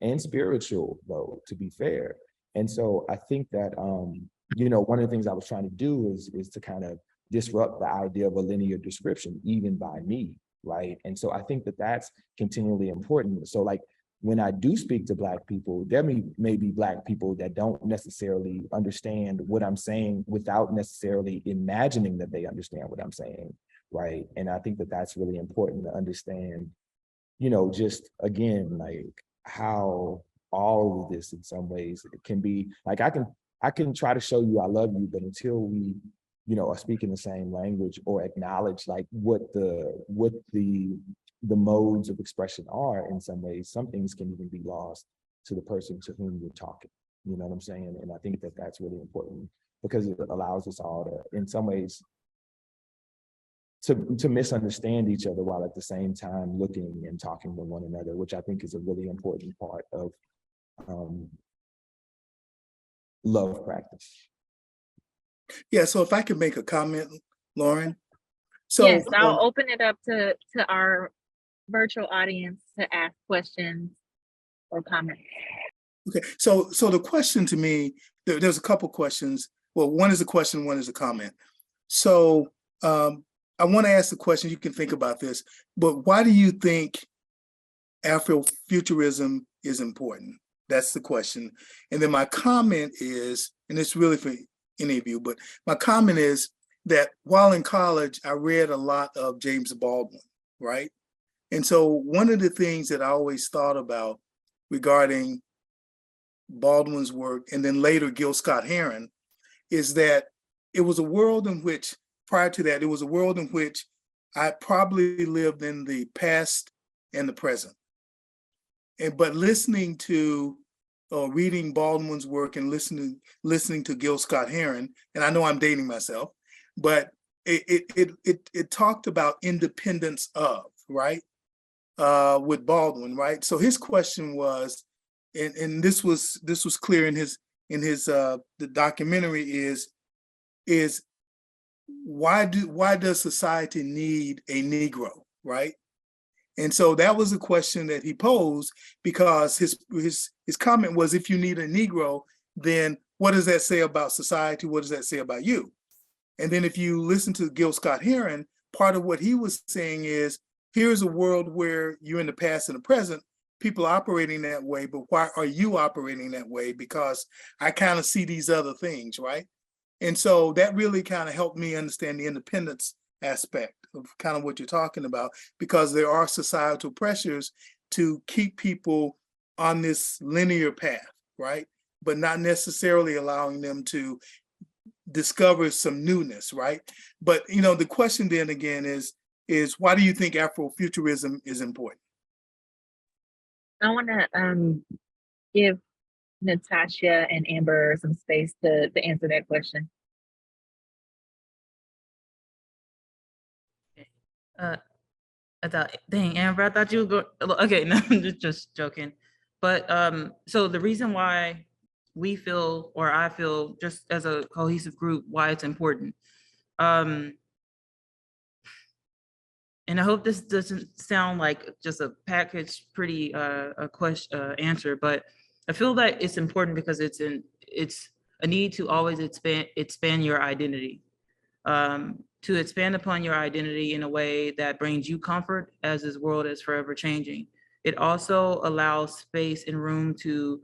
F: and spiritual, though, to be fair. And so I think that, you know, one of the things I was trying to do is to kind of disrupt the idea of a linear description, even by me, right? And so I think that that's continually important. So like, when I do speak to Black people, there may be Black people that don't necessarily understand what I'm saying without necessarily imagining that they understand what I'm saying, right? And I think that that's really important to understand, you know, just again, like how all of this in some ways it can be, like I can try to show you I love you, but until we, you know, are speaking the same language or acknowledge like what the modes of expression are, in some ways, some things can even be lost to the person to whom you're talking. You know what I'm saying? And I think that that's really important because it allows us all to, in some ways, to misunderstand each other while at the same time looking and talking to one another, which I think is a really important part of love practice.
G: Yeah, so if I could make a comment, Lauren. So
B: Yes, I'll open it up to our virtual audience to ask questions or comments.
G: okay, so the question to me, there's a couple questions. Well, one is a question, one is a comment. So I want to ask the question, you can think about this, but why do you think Afrofuturism is important? That's the question. And then my comment is, and it's really for any of you, but my comment is that while in college, I read a lot of James Baldwin, right? And so one of the things that I always thought about regarding Baldwin's work, and then later Gil Scott-Heron, is that it was a world in which, prior to that, it was a world in which I probably lived in the past and the present. But listening to, reading Baldwin's work and listening to Gil Scott-Heron, and I know I'm dating myself, but it talked about independence of, right? With Baldwin, right? So his question was, and this was clear in his the documentary, is why does society need a Negro, right? And so that was a question that he posed, because his comment was, if you need a Negro, then what does that say about society? What does that say about you? And then if you listen to Gil Scott-Heron, part of what he was saying is, here's a world where you're in the past and the present, people operating that way, but why are you operating that way? Because I kind of see these other things, right? And so that really kind of helped me understand the independence aspect of kind of what you're talking about, because there are societal pressures to keep people on this linear path, right? But not necessarily allowing them to discover some newness, right? But, you know, the question then again is why do you think Afrofuturism is important?
B: I want to give Nitashia and Amber some space to answer that question.
C: I thought, dang, Amber, I thought you would go. Okay, no, I'm just joking. But so the reason why we feel, or I feel, just as a cohesive group, why it's important. And I hope this doesn't sound like just a packaged, pretty answer, but I feel that it's important because it's a need to always expand your identity. To expand upon your identity in a way that brings you comfort as this world is forever changing. It also allows space and room to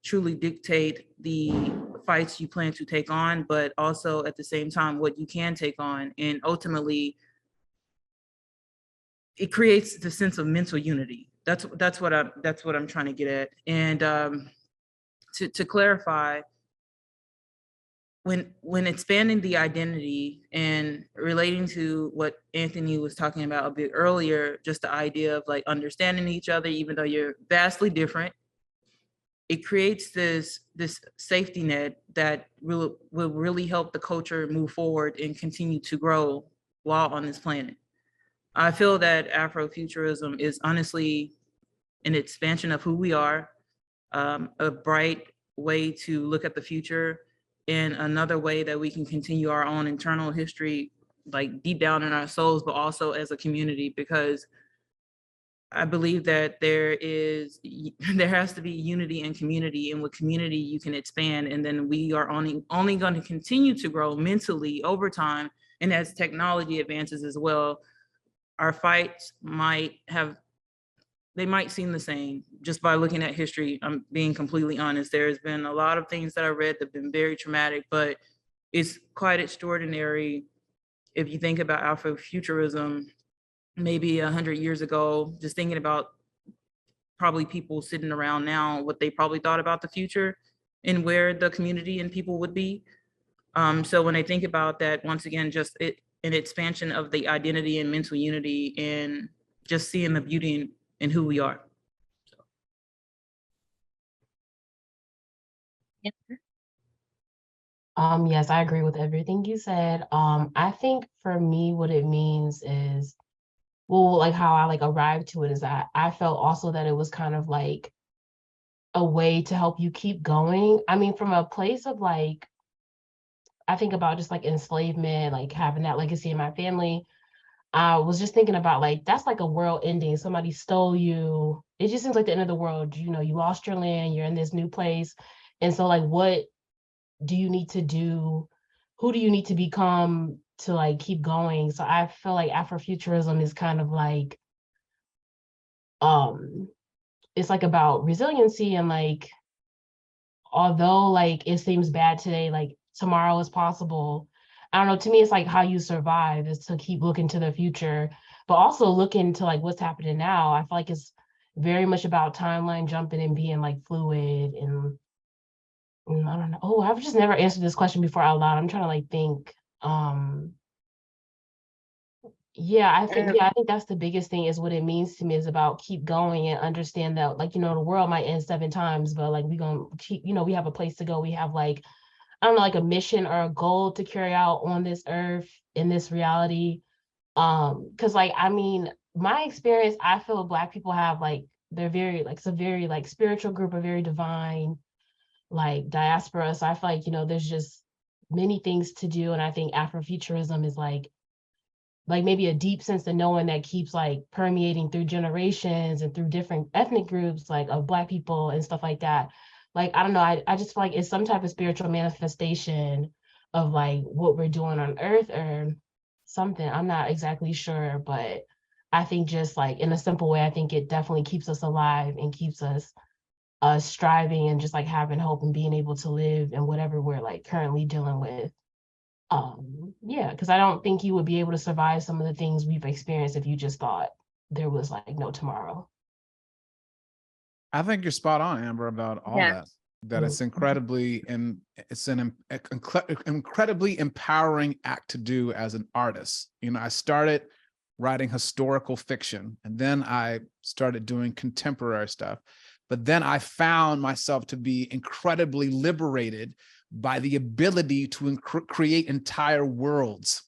C: truly dictate the fights you plan to take on, but also at the same time, what you can take on. And ultimately, it creates the sense of mental unity. That's what I'm trying to get at. And to clarify, when expanding the identity and relating to what Anthony was talking about a bit earlier, just the idea of like understanding each other, even though you're vastly different, it creates this safety net that will really help the culture move forward and continue to grow while on this planet. I feel that Afrofuturism is honestly an expansion of who we are, a bright way to look at the future, and another way that we can continue our own internal history, like deep down in our souls, but also as a community, because I believe that there has to be unity and community, and with community you can expand, and then we are only going to continue to grow mentally over time. And as technology advances as well, our fights might seem the same just by looking at history. I'm being completely honest. There's been a lot of things that I read that have been very traumatic, but it's quite extraordinary if you think about Afrofuturism. Maybe 100 years ago, just thinking about probably people sitting around now, what they probably thought about the future and where the community and people would be. So when I think about that, once again, just an expansion of the identity and mental unity and just seeing the beauty in who we are.
E: Yes, I agree with everything you said. I think for me, what it means is, well, like how I like arrived to it is that I felt also that it was kind of like a way to help you keep going. I mean, from a place of like, I think about just like enslavement, like having that legacy in my family. I was just thinking about like, that's like a world ending. Somebody stole you. It just seems like the end of the world. You know, you lost your land, you're in this new place. And so like, what do you need to do? Who do you need to become to like keep going? So I feel like Afrofuturism is kind of like, it's like about resiliency and like, although like it seems bad today, like tomorrow is possible. I don't know, to me, it's like how you survive is to keep looking to the future, but also look into like what's happening now. I feel like it's very much about timeline jumping and being like fluid and I don't know. Oh, I've just never answered this question before out loud. I'm trying to like think. Yeah, I think that's the biggest thing is what it means to me is about keep going and understand that like, you know, the world might end 7 times, but like we gonna keep, you know, we have a place to go. We have like, I don't know, like a mission or a goal to carry out on this earth in this reality. Because like, I mean, my experience, I feel Black people have like, they're very like, it's a very like spiritual group, a very divine like diaspora. So I feel like, you know, there's just many things to do. And I think Afrofuturism is like maybe a deep sense of knowing that keeps like permeating through generations and through different ethnic groups like of Black people and stuff like that. Like, I don't know, I just feel like it's some type of spiritual manifestation of like what we're doing on earth or something. I'm not exactly sure, but I think just like in a simple way, I think it definitely keeps us alive and keeps us striving and just like having hope and being able to live in whatever we're like currently dealing with. Yeah, because I don't think you would be able to survive some of the things we've experienced if you just thought there was like no tomorrow.
D: I think you're spot on, Amber, about all
B: Yeah.
D: that. That it's incredibly and it's an incredibly empowering act to do as an artist. You know, I started writing historical fiction, and then I started doing contemporary stuff. But then I found myself to be incredibly liberated by the ability to create entire worlds,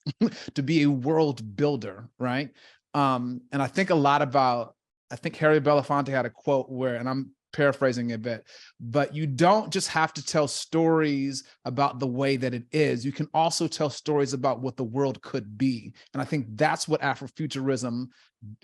D: to be a world builder, right? And I think a lot about, I think Harry Belafonte had a quote where, and I'm paraphrasing a bit, but you don't just have to tell stories about the way that it is. You can also tell stories about what the world could be. And I think that's what Afrofuturism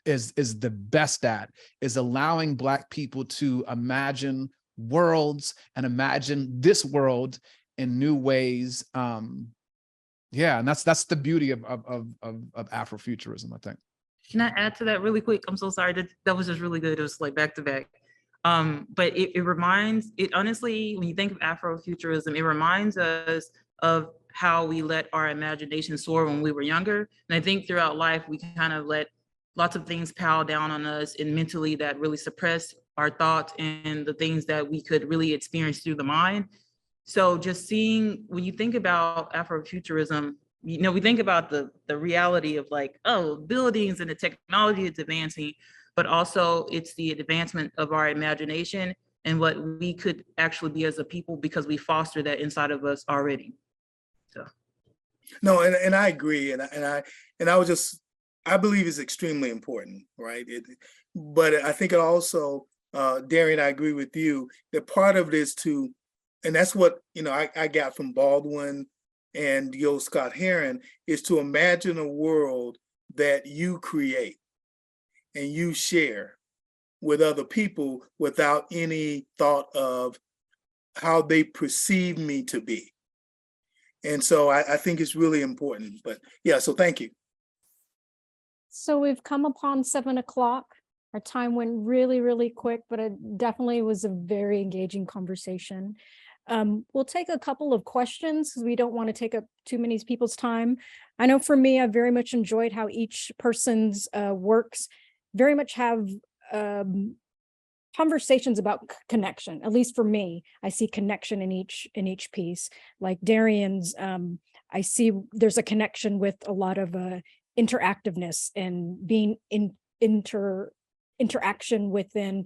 D: is the best at, is allowing Black people to imagine worlds and imagine this world in new ways. Yeah, and that's the beauty of Afrofuturism, I think.
C: Can I add to that really quick? I'm so sorry. That was just really good. It was like back to back. But it honestly, when you think of Afrofuturism, it reminds us of how we let our imagination soar when we were younger. And I think throughout life, we kind of let lots of things pile down on us and mentally that really suppress our thoughts and the things that we could really experience through the mind. So just seeing, when you think about Afrofuturism, you know, we think about the reality of like, oh, buildings and the technology is advancing, but also it's the advancement of our imagination and what we could actually be as a people because we foster that inside of us already. So.
G: No, and I agree, and I believe it's extremely important, right? But I think it also, Darian, I agree with you that part of it is to, and that's what, you know, I got from Baldwin and Yo Scott Heron, is to imagine a world that you create and you share with other people without any thought of how they perceive me to be. And so I think it's really important. But yeah, so thank you.
A: So we've come upon 7 o'clock. Our time went really, really quick, but it definitely was a very engaging conversation. We'll take a couple of questions because we don't want to take up too many people's time. I know for me, I very much enjoyed how each person's works very much have conversations about connection. At least for me, I see connection in each piece. Like Darian's, I see there's a connection with a lot of interactiveness and being in interaction within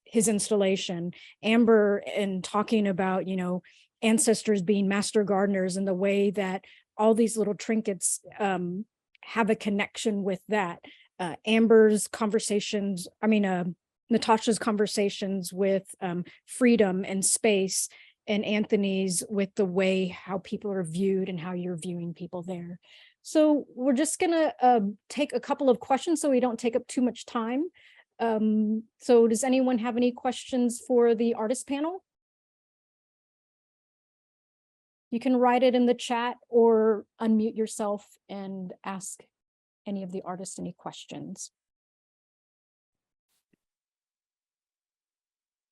A: his installation. Amber, and talking about, you know, ancestors being master gardeners and the way that all these little trinkets have a connection with that. Amber's conversations, Nitashia's conversations with freedom and space, and Anthony's with the way how people are viewed and how you're viewing people there. So we're just gonna take a couple of questions so we don't take up too much time. So does anyone have any questions for the artist panel? You can write it in the chat or unmute yourself and ask any of the artists any questions.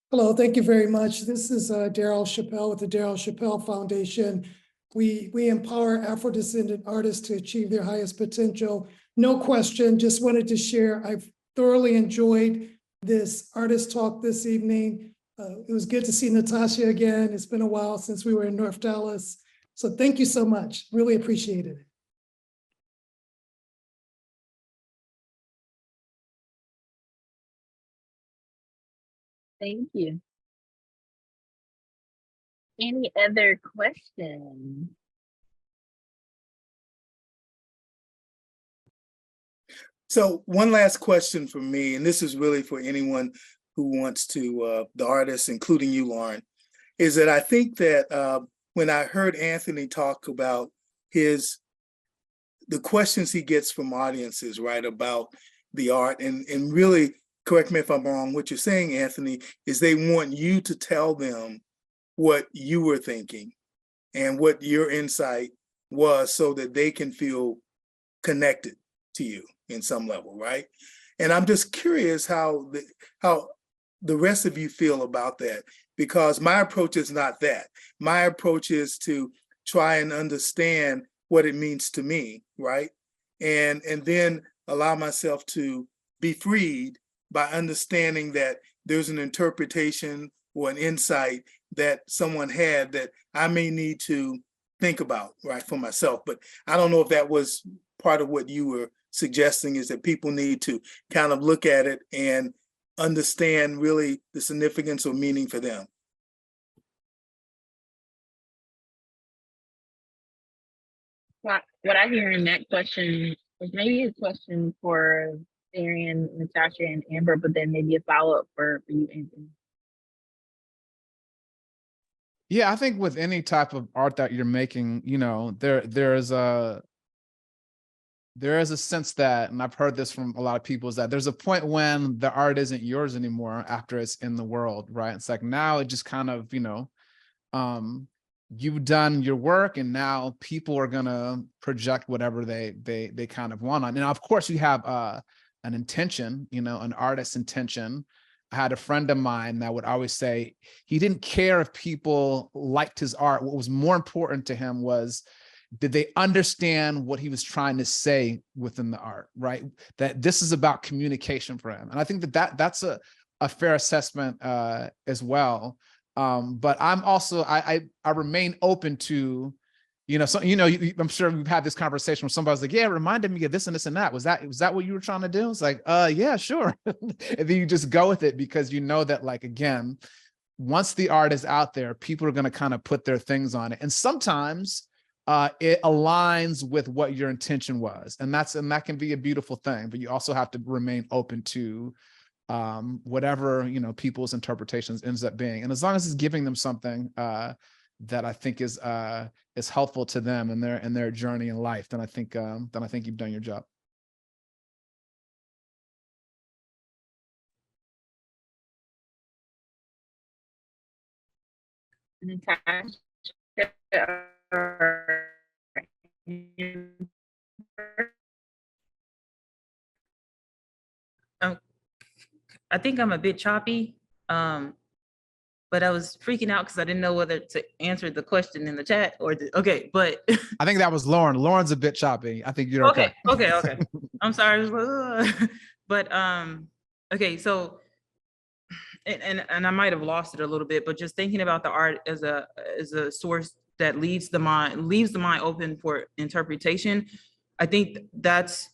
H: Hello, thank you very much. This is Daryl Chappelle with the Daryl Chappelle Foundation. We empower Afro-descendant artists to achieve their highest potential. No question, just wanted to share. I've thoroughly enjoyed this artist talk this evening. It was good to see Nitashia again. It's been a while since we were in North Dallas. So thank you so much. Really appreciated it.
B: Thank you. Any other questions?
G: So one last question for me, and this is really for anyone who wants to, the artists, including you, Lauren, is that I think that when I heard Anthony talk about the questions he gets from audiences, right, about the art, and really, correct me if I'm wrong, what you're saying, Anthony, is they want you to tell them what you were thinking and what your insight was so that they can feel connected to you in some level, right? And I'm just curious how the rest of you feel about that, because my approach is not that. My approach is to try and understand what it means to me, right? And then allow myself to be freed by understanding that there's an interpretation or an insight that someone had that I may need to think about, right, for myself. But I don't know if that was part of what you were suggesting, is that people need to kind of look at it and understand really the significance or meaning for them.
B: What I hear in that question is maybe a question for Darian, Nitashia, and Amber, but then maybe a follow-up for you, Anthony.
D: Yeah, I think with any type of art that you're making, you know, there is a sense that, and I've heard this from a lot of people, is that there's a point when the art isn't yours anymore after it's in the world, right? It's like now it just kind of, you know, you've done your work and now people are gonna project whatever they kind of want on. And of course you have an intention, you know, an artist's intention. I had a friend of mine that would always say he didn't care if people liked his art. What was more important to him was, did they understand what he was trying to say within the art, right? That this is about communication for him. And I think that's a fair assessment as well. But I'm also, I remain open to, you know, so, you know, I'm sure we've had this conversation where somebody's like, yeah, it reminded me of this and this and that. Was that what you were trying to do? It's like, yeah, sure. And then you just go with it because you know that, like, again, once the art is out there, people are going to kind of put their things on it. And sometimes it aligns with what your intention was. And that can be a beautiful thing, but you also have to remain open to whatever, you know, people's interpretations ends up being. And as long as it's giving them something that I think is helpful to them in their journey in life, then I think you've done your job.
B: Nitashia,
C: I think I'm a bit choppy, but I was freaking out because I didn't know whether to answer the question in the chat or okay, but
D: I think that was Lauren. Lauren's a bit choppy. I think you're okay.
C: Okay. I'm sorry. I was like, "Ugh." But okay, so and I might have lost it a little bit, but just thinking about the art as a source that leaves the mind open for interpretation. I think that's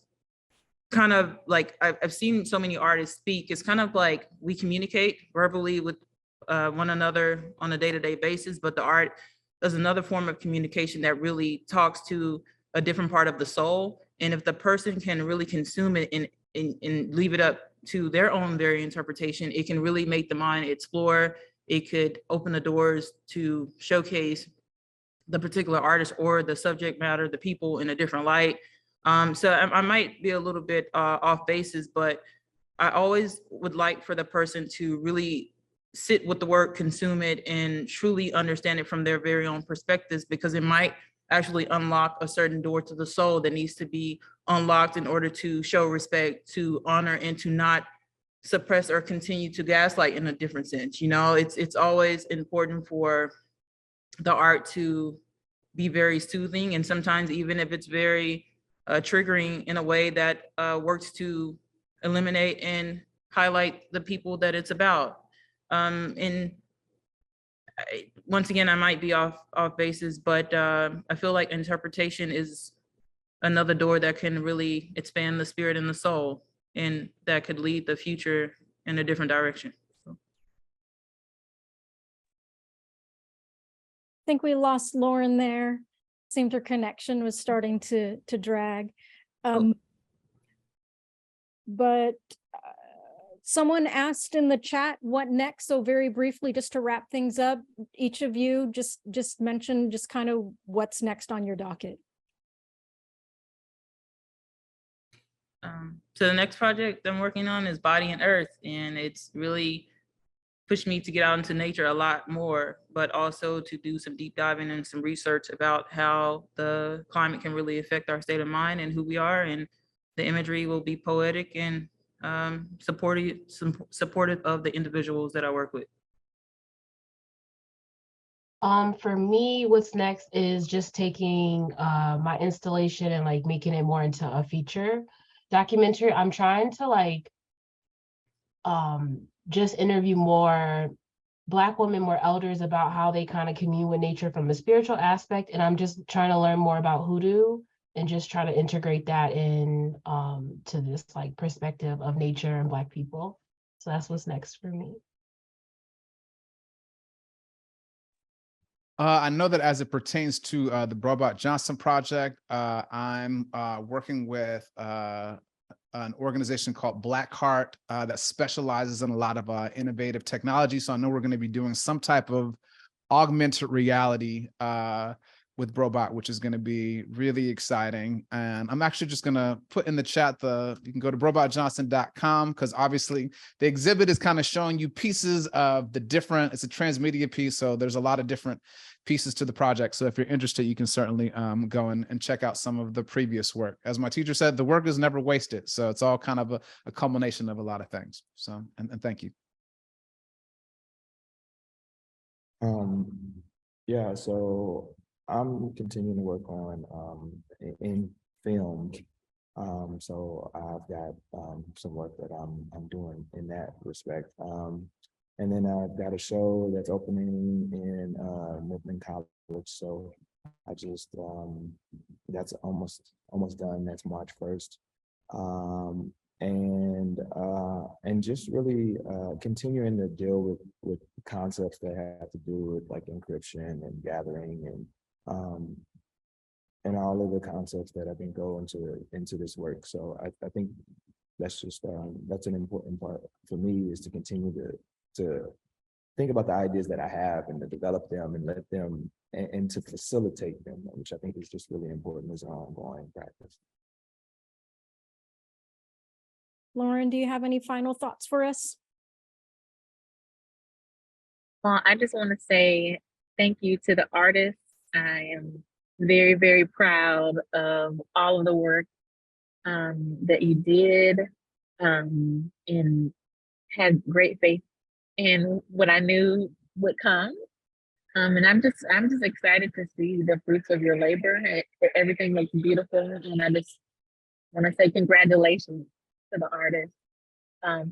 C: kind of like I've seen so many artists speak. It's kind of like we communicate verbally with one another on a day-to-day basis, but the art is another form of communication that really talks to a different part of the soul. And if the person can really consume it and leave it up to their own very interpretation, it can really make the mind explore. It could open the doors to showcase the particular artist or the subject matter, the people in a different light. So I might be a little bit off basis, but I always would like for the person to really sit with the work, consume it, and truly understand it from their very own perspectives, because it might actually unlock a certain door to the soul that needs to be unlocked in order to show respect, to honor, and to not suppress or continue to gaslight in a different sense. You know, it's always important for the art to be very soothing, and sometimes even if it's very triggering, in a way that works to eliminate and highlight the people that it's about. And once again, I might be off basis, but I feel like interpretation is another door that can really expand the spirit and the soul, and that could lead the future in a different direction. So.
A: I think we lost Lauren there. Seemed her connection was starting to drag. But someone asked in the chat, what next? So very briefly, just to wrap things up, each of you just mention just kind of what's next on your docket.
C: So the next project I'm working on is Body and Earth, and it's really pushed me to get out into nature a lot more, but also to do some deep diving and some research about how the climate can really affect our state of mind and who we are. And the imagery will be poetic and supportive of the individuals that I work with.
E: For me, what's next is just taking my installation and like making it more into a feature documentary. I'm trying to like just interview more Black women, more elders, about how they kind of commune with nature from a spiritual aspect. And I'm just trying to learn more about hoodoo and just try to integrate that in to this like perspective of nature and Black people. So that's what's next for me.
D: I know that as it pertains to the Brobot Johnson project, I'm working with an organization called Black Heart that specializes in a lot of innovative technology. So I know we're going to be doing some type of augmented reality with Brobot, which is going to be really exciting. And I'm actually just going to put in the chat you can go to brobotjohnson.com, because obviously the exhibit is kind of showing you pieces of the different, it's a transmedia piece, so there's a lot of different pieces to the project. So if you're interested, you can certainly go and check out some of the previous work. As my teacher said, the work is never wasted. So it's all kind of a culmination of a lot of things. So, and thank you.
F: Yeah, so I'm continuing to work on in film. So I've got some work that I'm doing in that respect. And then I've got a show that's opening in Milton College. So I just that's almost done. That's March 1st. And just really continuing to deal with concepts that have to do with like encryption and gathering and all of the concepts that have been going into this work. So I think that's just that's an important part for me, is to continue to think about the ideas that I have and to develop them and let them and to facilitate them, which I think is just really important as an ongoing practice.
A: Lauren, do you have any final thoughts for us?
B: Well, I just want to say Thank you to the artists. I am very, very proud of all of the work that you did, and had great faith in what I knew would come. And I'm just excited to see the fruits of your labor. Everything looks beautiful, and I just want to say congratulations to the artists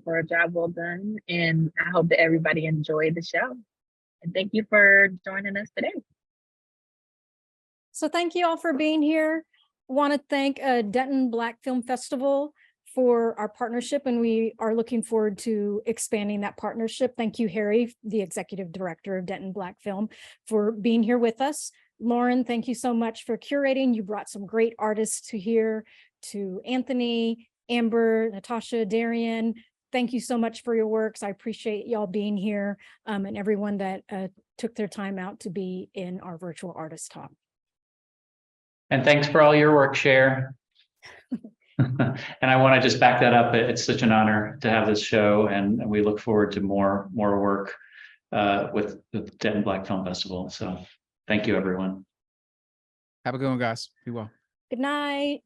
B: for a job well done. And I hope that everybody enjoyed the show. And thank you for joining us today.
A: So thank you all for being here. Want to thank Denton Black Film Festival for our partnership, and we are looking forward to expanding that partnership. Thank you, Harry, the executive director of Denton Black Film, for being here with us. Lauren, thank you so much for curating. You brought some great artists to here, to Anthony, Amber, Nitashia, Darian. Thank you so much for your works. I appreciate y'all being here, and everyone that took their time out to be in our virtual artist talk.
I: And thanks for all your work, Cher. And I want to just back that up. It's such an honor to have this show, and we look forward to more work with the Denton Black Film Festival. So thank you, everyone.
D: Have a good one, guys. Be well.
A: Good night.